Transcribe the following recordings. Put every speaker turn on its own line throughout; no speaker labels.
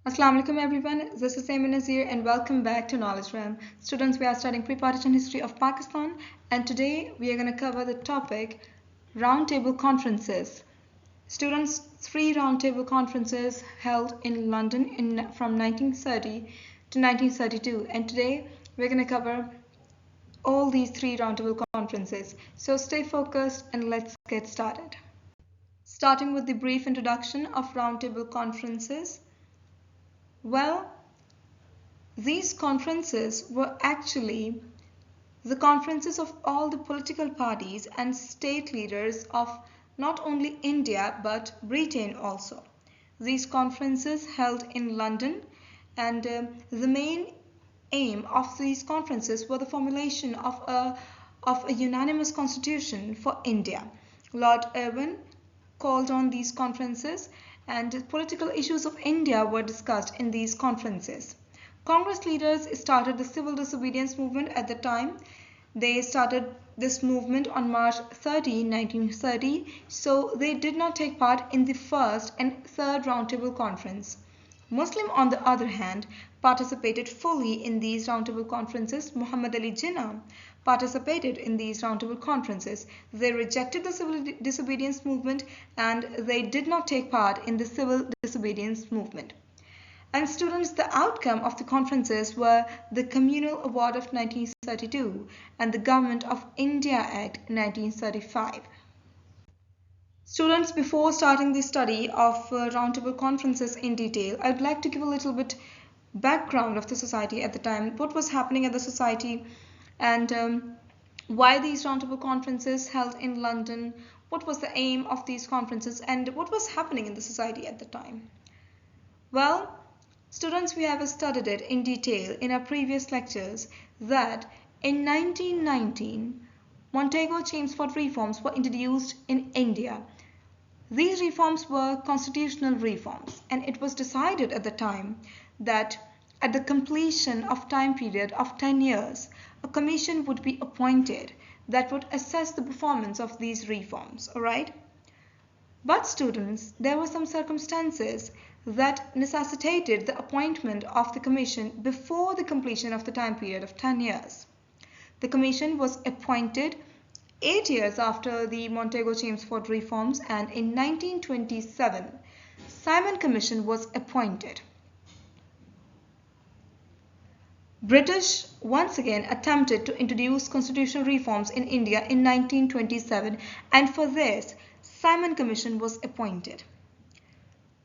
Assalamu alaikum everyone, this is Aiman Nazir and welcome back to Knowledge Realm. Students, we are studying pre-partition history of Pakistan and today we are going to cover the topic Roundtable Conferences. Students, three roundtable conferences held in London from 1930 to 1932 and today we're going to cover all these three roundtable conferences. So stay focused and let's get started. Starting with the brief introduction of roundtable conferences. Well, these conferences were actually the conferences of all the political parties and state leaders of not only India but Britain also. These conferences held in London and the main aim of these conferences were the formulation of a unanimous constitution for India. Lord Irwin called on these conferences and political issues of India were discussed in these conferences. Congress leaders started the civil disobedience movement at the time. They started this movement on March 30, 1930, so they did not take part in the first and third roundtable conference. Muslim, on the other hand, participated fully in these roundtable conferences. Muhammad Ali Jinnah participated in these roundtable conferences. They rejected the civil disobedience movement and they did not take part in the civil disobedience movement. And students, the outcome of the conferences were the Communal Award of 1932 and the Government of India Act 1935. Students, before starting the study of roundtable conferences in detail, I'd like to give a little bit background of the society at the time, what was happening at the society and why these roundtable conferences held in London, what was the aim of these conferences and what was happening in the society at the time. Well, students, we have studied it in detail in our previous lectures that in 1919, Montego-Chelmsford reforms were introduced in India. These reforms were constitutional reforms and it was decided at the time that at the completion of time period of 10 years, a commission would be appointed that would assess the performance of these reforms, alright? But students, there were some circumstances that necessitated the appointment of the commission before the completion of the time period of 10 years. The commission was appointed 8 years after the Montego-Chelmsford reforms and in 1927, Simon Commission was appointed. British once again attempted to introduce constitutional reforms in India in 1927 and for this Simon Commission was appointed.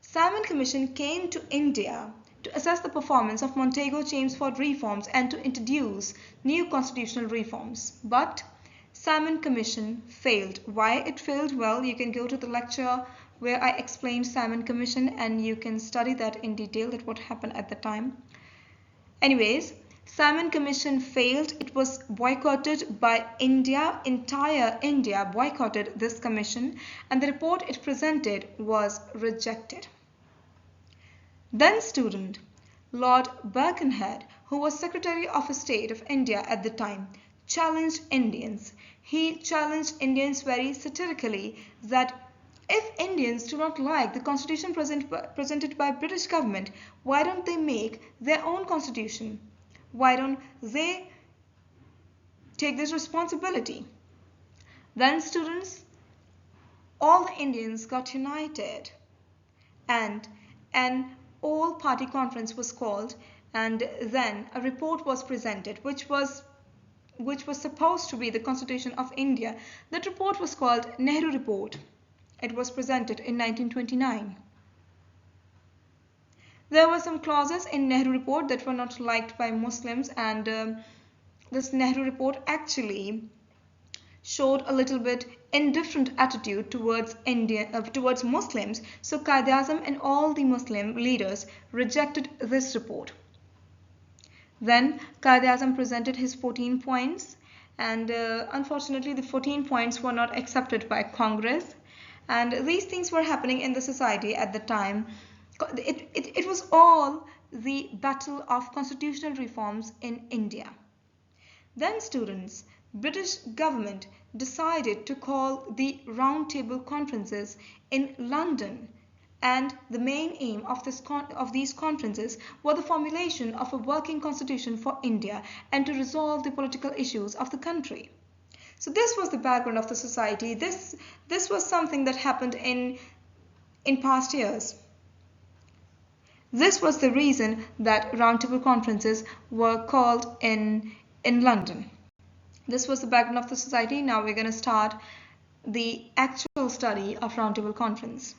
Simon Commission came to India to assess the performance of Montego-Chelmsford reforms and to introduce new constitutional reforms. But Simon Commission failed. Why it failed? Well, you can go to the lecture where I explained Simon Commission and you can study that in detail, that what happened at the time. Anyways, Simon Commission failed. It was boycotted by India. Entire India boycotted this commission and the report it presented was rejected. Then student, Lord Birkenhead, who was Secretary of State of India at the time, challenged Indians. He challenged Indians very satirically that if Indians do not like the constitution presented by British government, why don't they make their own constitution? Why don't they take this responsibility? Then students, all the Indians got united and an all-party conference was called and then a report was presented which was supposed to be the Constitution of India. That report was called Nehru Report. It was presented in 1929. There were some clauses in Nehru Report that were not liked by Muslims and this Nehru Report actually showed a little bit indifferent attitude towards towards Muslims. So Quaid-e-Azam and all the Muslim leaders rejected this report. Then Quaid-e-Azam presented his 14 points and unfortunately the 14 points were not accepted by Congress and these things were happening in the society at the time. It was all the battle of constitutional reforms in India. Then students, British government decided to call the roundtable conferences in London And the main aim of these conferences were the formulation of a working constitution for India and to resolve the political issues of the country. So this was the background of the society. This was something that happened in past years. This was the reason that roundtable conferences were called in London. This was the background of the society. Now we're going to start the actual study of roundtable conference.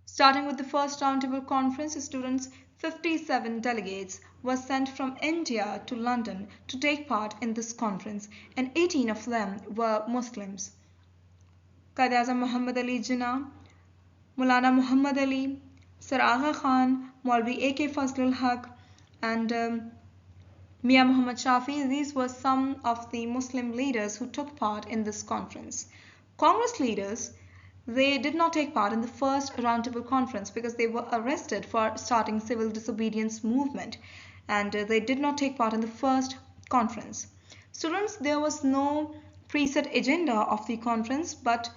Starting with the first roundtable conference, students 57 delegates were sent from India to London to take part in this conference, and 18 of them were Muslims. Quaid-e-Azam Muhammad Ali Jinnah, Maulana Muhammad Ali, Sir Agha Khan, Maulvi A.K. Fazlul Haq, and Mian Muhammad Shafi. These were some of the Muslim leaders who took part in this conference. Congress leaders, they did not take part in the first roundtable conference because they were arrested for starting civil disobedience movement, and they did not take part in the first conference. Students, there was no preset agenda of the conference, but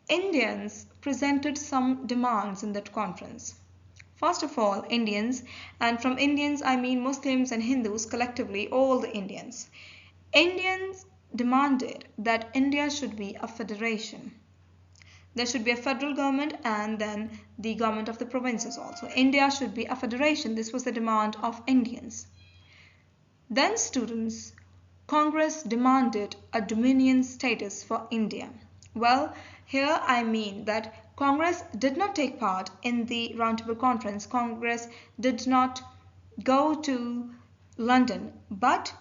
Indians presented some demands in that conference. First of all, Indians, and from Indians I mean Muslims and Hindus collectively, all the Indians. Indians demanded that India should be a federation. There should be a federal government and then the government of the provinces also. India should be a federation. This was the demand of Indians. Then students, Congress demanded a dominion status for India. Well, here I mean that Congress did not take part in the roundtable conference. Congress did not go to London, but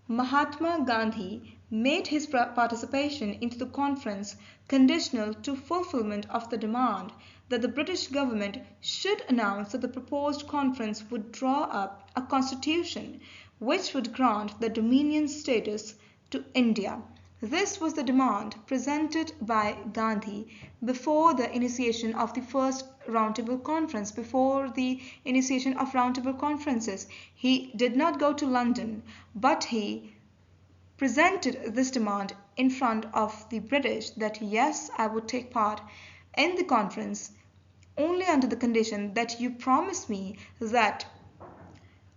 Mahatma Gandhi made his participation into the conference conditional to fulfillment of the demand that the British government should announce that the proposed conference would draw up a constitution which would grant the dominion status to India. This was the demand presented by Gandhi before the initiation of the first roundtable conference, before the initiation of roundtable conferences. He did not go to London, but he presented this demand in front of the British that yes, I would take part in the conference only under the condition that you promise me that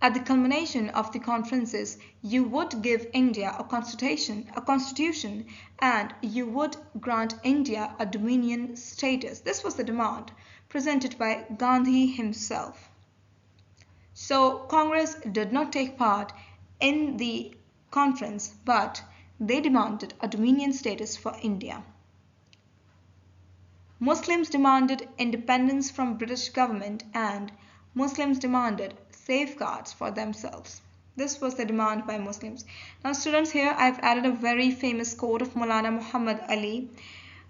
at the culmination of the conferences, you would give India a constitution, and you would grant India a dominion status. This was the demand presented by Gandhi himself. So Congress did not take part in the conference, but they demanded a dominion status for India. Muslims demanded independence from British government, and Muslims demanded safeguards for themselves. This was the demand by Muslims. Now students, here I've added a very famous quote of Maulana Muhammad Ali.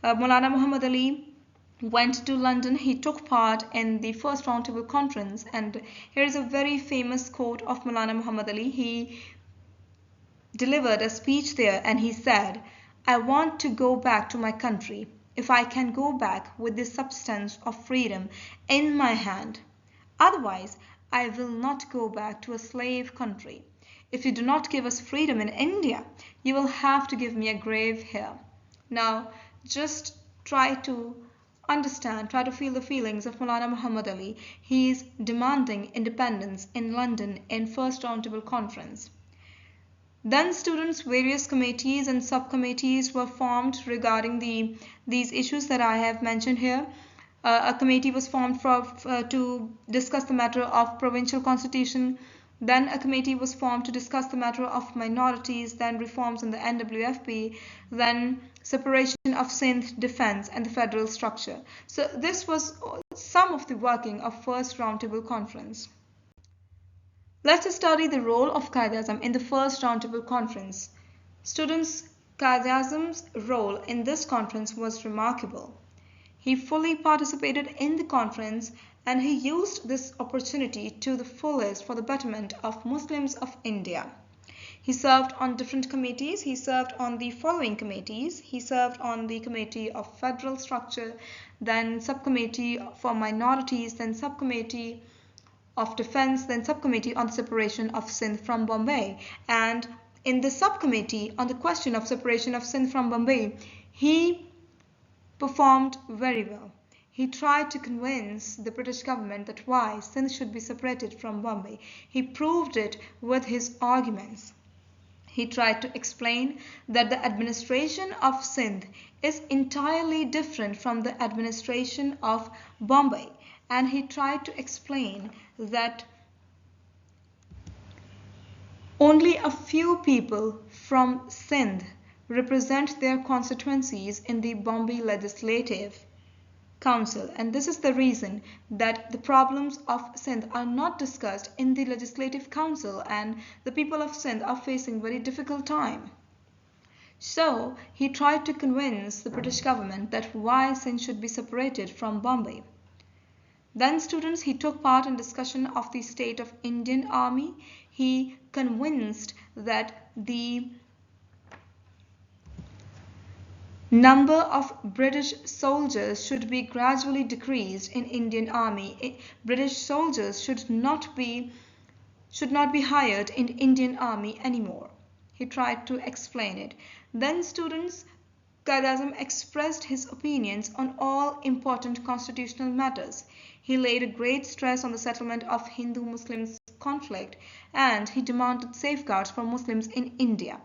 Maulana Muhammad Ali went to London. He took part in the first roundtable conference, and here is a very famous quote of Maulana Muhammad Ali. He delivered a speech there and he said, "I want to go back to my country if I can go back with the substance of freedom in my hand. Otherwise, I will not go back to a slave country. If you do not give us freedom in India, you will have to give me a grave here." Now, just try to understand, try to feel the feelings of Maulana Muhammad Ali. He is demanding independence in London in first roundtable conference. Then students, various committees and subcommittees were formed regarding these issues that I have mentioned here. A committee was formed to discuss the matter of provincial constitution. Then a committee was formed to discuss the matter of minorities, then reforms in the NWFP, then separation of Sindh, defense, and the federal structure. So this was some of the working of first roundtable conference. Let us study the role of Quaid-e-Azam in the first roundtable conference. Students, Quaid-e-Azam's role in this conference was remarkable. He fully participated in the conference and he used this opportunity to the fullest for the betterment of Muslims of India. He served on different committees. He served on the following committees. He served on the Committee of Federal Structure, then Subcommittee for Minorities, then Subcommittee of Defense, then Subcommittee on the Separation of Sindh from Bombay. And in the subcommittee on the question of separation of Sindh from Bombay, he performed very well. he tried to convince the British government that why Sindh should be separated from Bombay. He proved it with his arguments. He tried to explain that the administration of Sindh is entirely different from the administration of Bombay, and he tried to explain that only a few people from Sindh represent their constituencies in the Bombay Legislative Council, and this is the reason that the problems of Sindh are not discussed in the Legislative Council, and the people of Sindh are facing very difficult time. So he tried to convince the British government that why Sindh should be separated from Bombay. Then students, he took part in discussion of the state of Indian Army. He convinced that the number of British soldiers should be gradually decreased in Indian Army. British soldiers should not be hired in Indian Army anymore. He tried to explain it. Then students, Quaid-e-Azam expressed his opinions on all important constitutional matters. He laid a great stress on the settlement of Hindu-Muslim conflict, and he demanded safeguards for Muslims in India.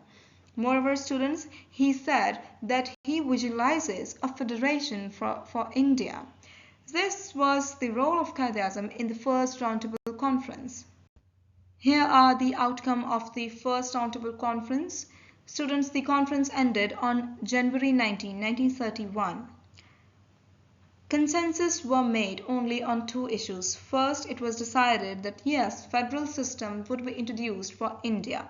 Moreover, students, he said that he visualizes a federation for India. This was the role of Quaid-e-Azam in the first Roundtable Conference. Here are the outcome of the first Roundtable Conference. Students, the conference ended on January 19, 1931. Consensus were made only on two issues. First, it was decided that yes, federal system would be introduced for India.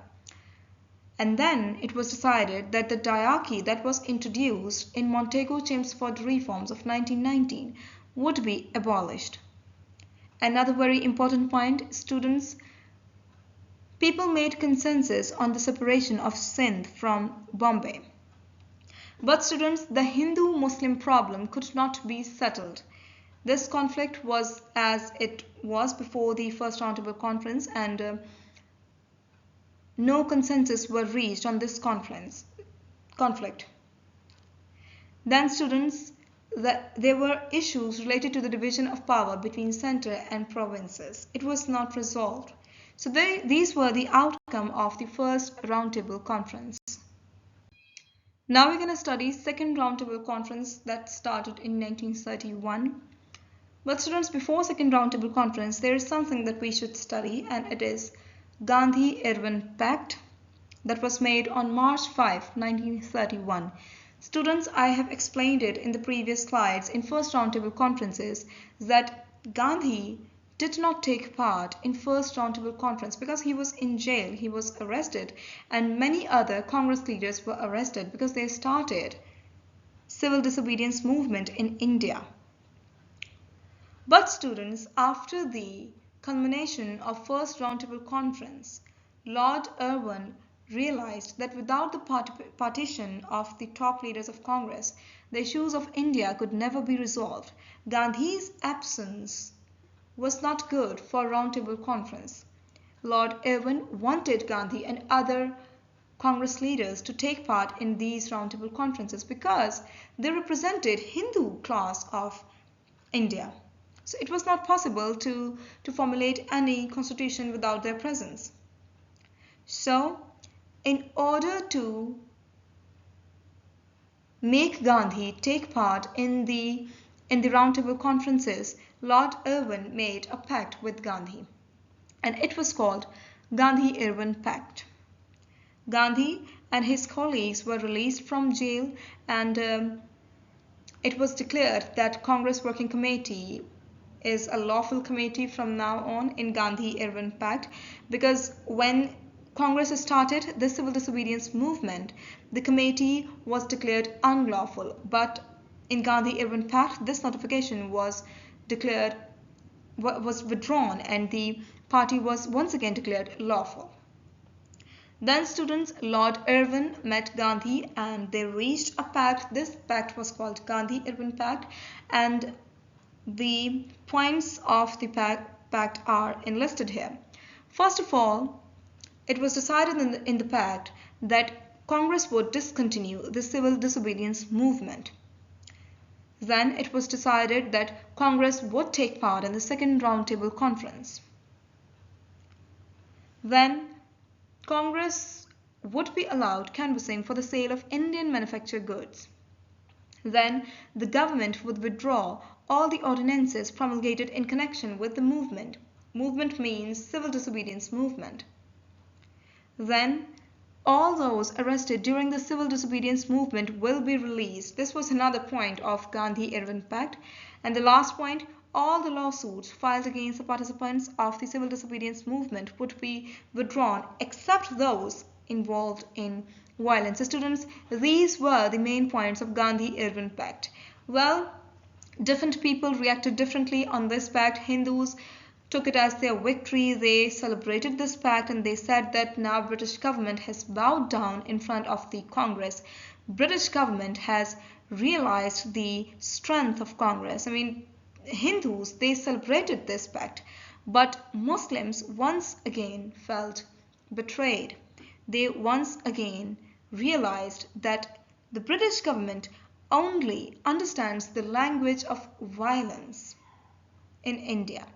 And then it was decided that the diarchy that was introduced in Montagu-Chelmsford reforms of 1919 would be abolished. Another very important point, students, people made consensus on the separation of Sindh from Bombay. But students, the Hindu-Muslim problem could not be settled. This conflict was as it was before the first Roundtable Conference, and no consensus were reached on this conflict. Then students, there were issues related to the division of power between center and provinces. It was not resolved. So these were the outcome of the first Roundtable Conference. Now we're going to study second Roundtable Conference that started in 1931. But students, before second Roundtable Conference, there is something that we should study, and it is Gandhi-Irwin Pact that was made on March 5, 1931. Students, I have explained it in the previous slides in first Roundtable Conferences that Gandhi did not take part in first Roundtable Conference because he was in jail, he was arrested, and many other Congress leaders were arrested because they started civil disobedience movement in India. But students, after the culmination of first Roundtable Conference, Lord Irwin realized that without the partition of the top leaders of Congress, the issues of India could never be resolved. Gandhi's absence was not good for Roundtable Conference. Lord Irwin wanted Gandhi and other Congress leaders to take part in these Roundtable Conferences because they represented Hindu class of India. So it was not possible to formulate any constitution without their presence. So in order to make Gandhi take part in the Roundtable Conferences, Lord Irwin made a pact with Gandhi, and it was called Gandhi-Irwin Pact. Gandhi and his colleagues were released from jail, and it was declared that Congress Working Committee is a lawful committee from now on in Gandhi-Irwin Pact, because when Congress started the civil disobedience movement, the committee was declared unlawful, but in Gandhi-Irwin Pact, this notification was withdrawn, and the party was once again declared lawful. Then students, Lord Irwin met Gandhi and they reached a pact. This pact was called Gandhi-Irwin Pact, and the points of the pact are enlisted here. First of all, it was decided in the pact that Congress would discontinue the civil disobedience movement. Then it was decided that Congress would take part in the second roundtable conference. Then Congress would be allowed canvassing for the sale of Indian manufactured goods. Then the government would withdraw all the ordinances promulgated in connection with the movement. Movement means civil disobedience movement. Then all those arrested during the civil disobedience movement will be released. This was another point of Gandhi-Irwin Pact. And the last point, all the lawsuits filed against the participants of the civil disobedience movement would be withdrawn except those involved in violence. So students, these were the main points of Gandhi-Irwin Pact. Well, different people reacted differently on this pact. Hindus took it as their victory. They celebrated this pact and they said that now British government has bowed down in front of the Congress. British government has realized the strength of Congress. I mean, Hindus, they celebrated this pact, but Muslims once again felt betrayed. They once again realized that the British government only understands the language of violence in India.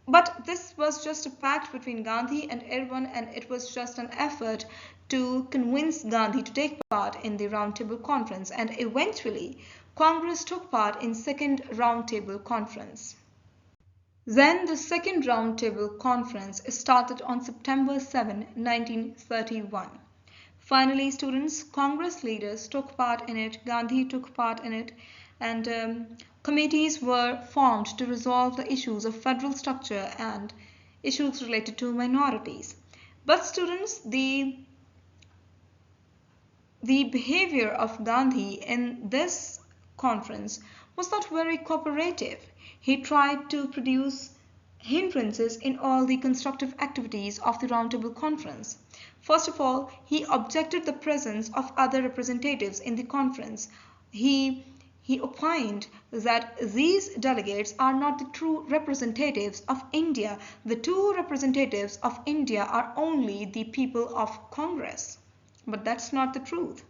But this was just a pact between Gandhi and Irwin, and it was just an effort to convince Gandhi to take part in the Roundtable Conference. And eventually, Congress took part in second Roundtable Conference. Then the second Roundtable Conference started on September 7, 1931. Finally, students, Congress leaders took part in it, Gandhi took part in it, and committees were formed to resolve the issues of federal structure and issues related to minorities. But students, the behavior of Gandhi in this conference was not very cooperative. He tried to produce hindrances in all the constructive activities of the Roundtable Conference. First of all, he objected the presence of other representatives in the conference. He opined that these delegates are not the true representatives of India. The true representatives of India are only the people of Congress. But that's not the truth.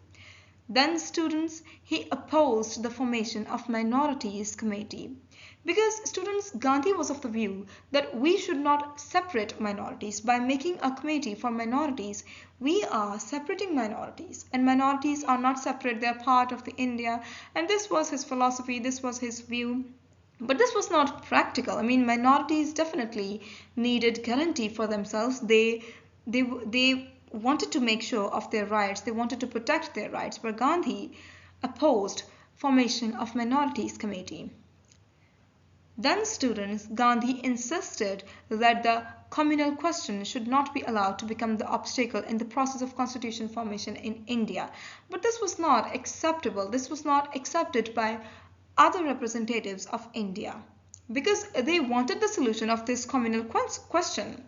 Then students, he opposed the formation of Minorities Committee. Because students, Gandhi was of the view that we should not separate minorities. By making a committee for minorities, we are separating minorities. And minorities are not separate, they are part of the India. And this was his philosophy, this was his view. But this was not practical. I mean, minorities definitely needed guarantee for themselves. They wanted to make sure of their rights. They wanted to protect their rights. But Gandhi opposed formation of Minorities Committee. Then students, Gandhi insisted that the communal question should not be allowed to become the obstacle in the process of constitution formation in India. But this was not acceptable. This was not accepted by other representatives of India because they wanted the solution of this communal question.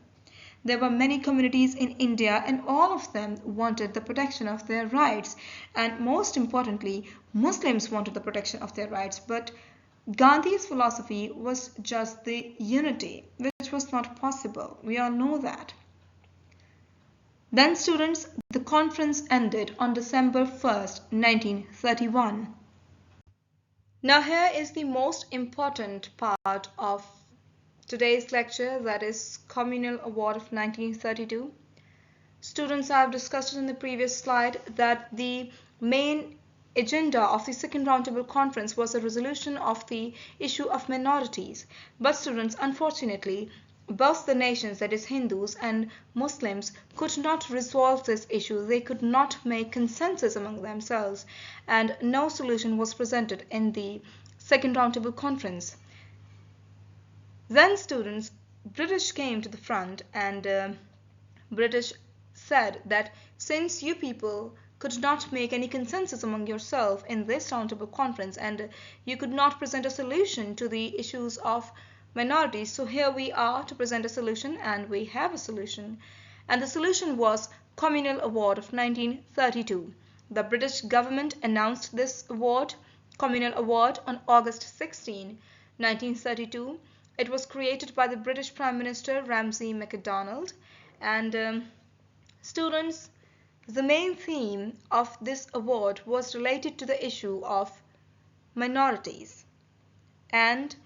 There were many communities in India and all of them wanted the protection of their rights. And most importantly, Muslims wanted the protection of their rights. But Gandhi's philosophy was just the unity, which was not possible. We all know that. Then students, the conference ended on December 1st, 1931. Now here is the most important part of today's lecture, that is Communal Award of 1932. Students, I have discussed in the previous slide that the main agenda of the second roundtable conference was a resolution of the issue of minorities. But students, unfortunately, both the nations, that is Hindus and Muslims, could not resolve this issue. They could not make consensus among themselves, and no solution was presented in the second roundtable conference. Then students, British came to the front and British said that since you people could not make any consensus among yourself in this roundtable conference and you could not present a solution to the issues of minorities, so here we are to present a solution, and we have a solution. And the solution was Communal Award of 1932. The British government announced this award, Communal Award, on August 16, 1932. It was created by the British Prime Minister Ramsay MacDonald. And students, the main theme of this award was related to the issue of minorities, and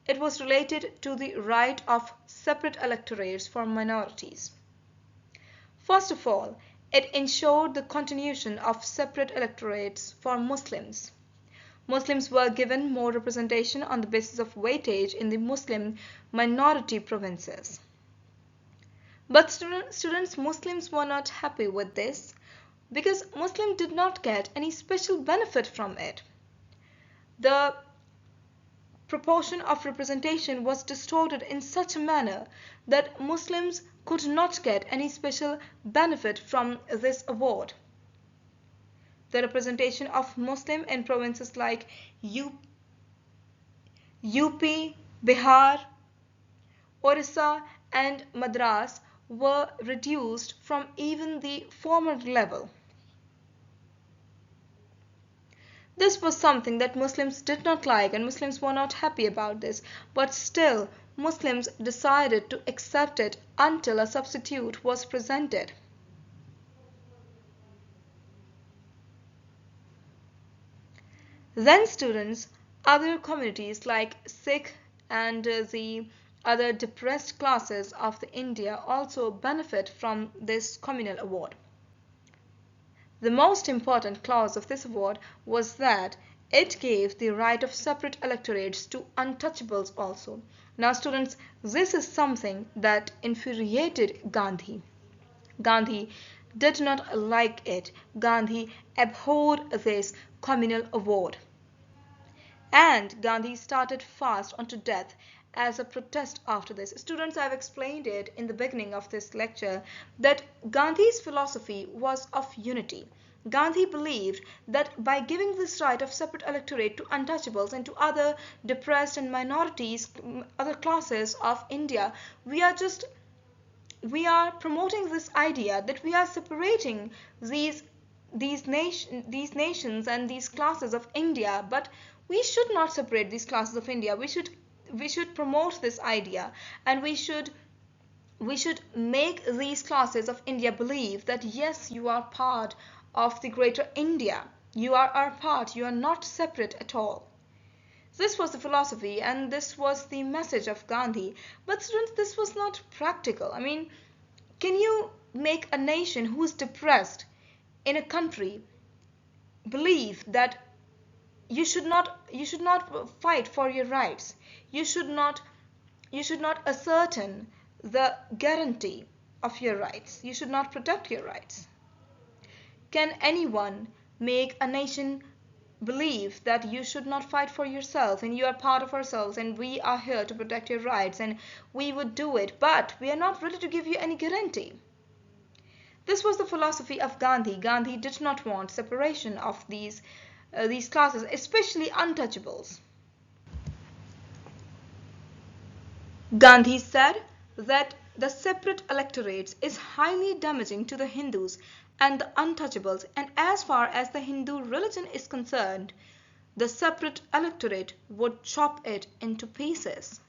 it was related to the right of separate electorates for minorities. First of all, it ensured the continuation of separate electorates for Muslims. Muslims were given more representation on the basis of weightage in the Muslim minority provinces. But students, Muslims were not happy with this because Muslims did not get any special benefit from it. The proportion of representation was distorted in such a manner that Muslims could not get any special benefit from this award. The representation of Muslim in provinces like UP, Bihar, Orissa, and Madras were reduced from even the former level. This was something that Muslims did not like, and Muslims were not happy about this, but still Muslims decided to accept it until a substitute was presented. Then students, other communities like Sikh and the other depressed classes of the India also benefit from this communal award. The most important clause of this award was that it gave the right of separate electorates to untouchables also. Now students, this is something that infuriated Gandhi. Gandhi did not like it. Gandhi abhorred this communal award. And Gandhi started fast unto death as a protest after this. Students, I've explained it in the beginning of this lecture that Gandhi's philosophy was of unity. Gandhi believed that by giving this right of separate electorate to untouchables and to other depressed and minorities, other classes of India, we are promoting this idea that we are separating these nations and these classes of India, but we should not separate these classes of India. We should promote this idea, and we should make these classes of India believe that yes, you are part of the greater India. You are our part. You are not separate at all. This was the philosophy and this was the message of Gandhi. But students, this was not practical. I mean, can you make a nation who is depressed in a country believe that you should not fight for your rights? You should not ascertain the guarantee of your rights. You should not protect your rights. Can anyone make a nation believe that you should not fight for yourself and you are part of ourselves and we are here to protect your rights and we would do it, but we are not ready to give you any guarantee? This was the philosophy of Gandhi. Gandhi did not want separation of these classes, especially untouchables. Gandhi said that the separate electorates is highly damaging to the Hindus and the untouchables, and as far as the Hindu religion is concerned, the separate electorate would chop it into pieces.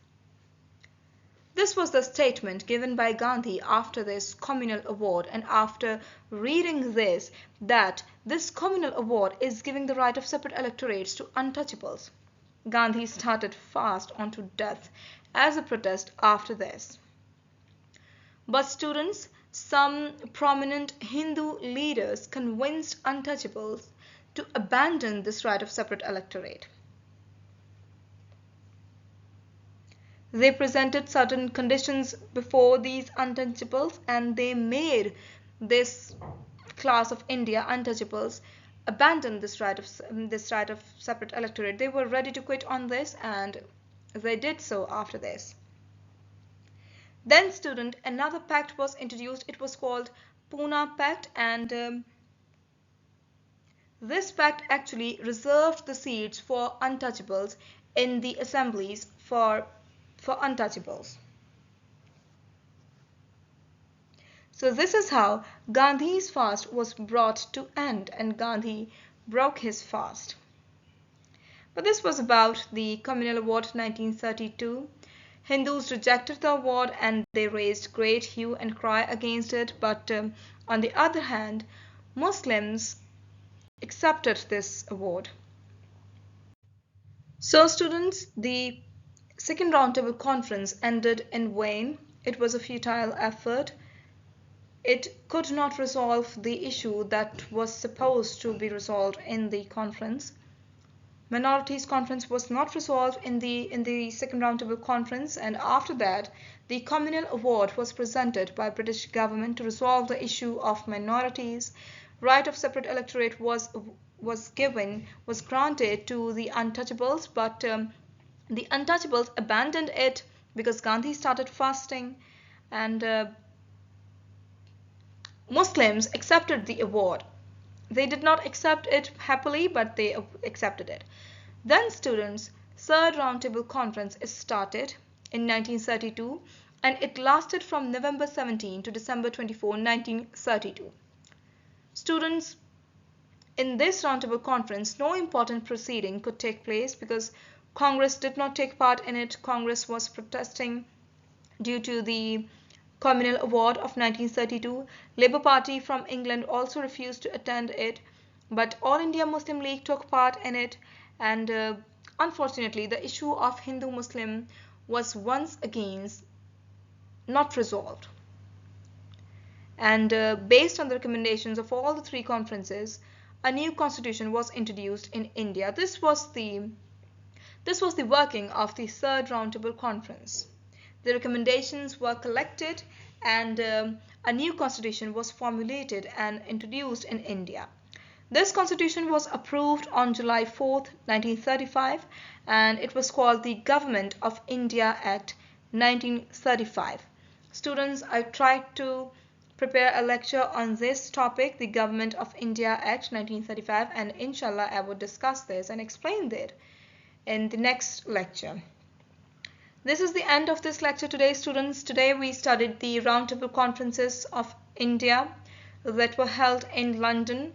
This was the statement given by Gandhi after this communal award, and after reading this, that this communal award is giving the right of separate electorates to untouchables. Gandhi started fast unto death as a protest after this. But students, some prominent Hindu leaders convinced untouchables to abandon this right of separate electorate. They presented certain conditions before these untouchables and they made this class of India, untouchables, abandon this right of separate electorate. They were ready to quit on this and they did so after this. Then student, another pact was introduced. It was called Poona Pact, and this pact actually reserved the seats for untouchables in the assemblies for untouchables. So this is how Gandhi's fast was brought to end and Gandhi broke his fast. But this was about the Communal Award 1932. Hindus rejected the award and they raised great hue and cry against it, but on the other hand, Muslims accepted this award. So students, the second roundtable conference ended in vain. It was a futile effort. It could not resolve the issue that was supposed to be resolved in the conference. Minorities conference was not resolved in the second roundtable conference, and after that the communal award was presented by British government to resolve the issue of minorities. Right of separate electorate was granted to the untouchables, but the untouchables abandoned it because Gandhi started fasting, and Muslims accepted the award. They did not accept it happily, but they accepted it. Then students, third roundtable conference is started in 1932, and it lasted from November 17 to December 24, 1932. Students, in this roundtable conference, no important proceeding could take place because Congress did not take part in it. Congress was protesting due to the communal award of 1932. Labour Party from England also refused to attend it, but All India Muslim League took part in it, and unfortunately the issue of Hindu-Muslim was once again not resolved. And based on the recommendations of all the three conferences, a new constitution was introduced in India. This was the working of the third roundtable conference. The recommendations were collected, and a new constitution was formulated and introduced in India. This constitution was approved on July 4, 1935, and it was called the Government of India Act 1935. Students, I tried to prepare a lecture on this topic, the Government of India Act 1935, and inshallah I would discuss this and explain it in the next lecture. This is the end of this lecture today, students. Today we studied the roundtable conferences of India that were held in London,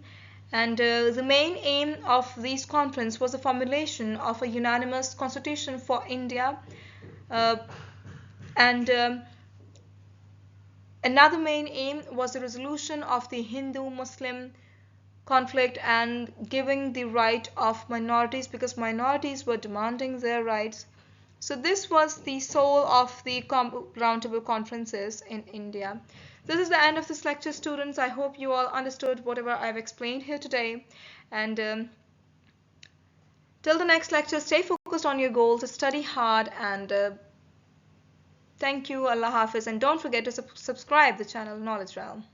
and the main aim of these conferences was the formulation of a unanimous constitution for India, and another main aim was the resolution of the Hindu-Muslim conflict and giving the right of minorities, because minorities were demanding their rights. So this was the soul of the roundtable conferences in India. This is the end of this lecture, students. I hope you all understood whatever I've explained here today. And till the next lecture, stay focused on your goals, study hard, and thank you. Allah Hafiz. And don't forget to subscribe the channel Knowledge Realm.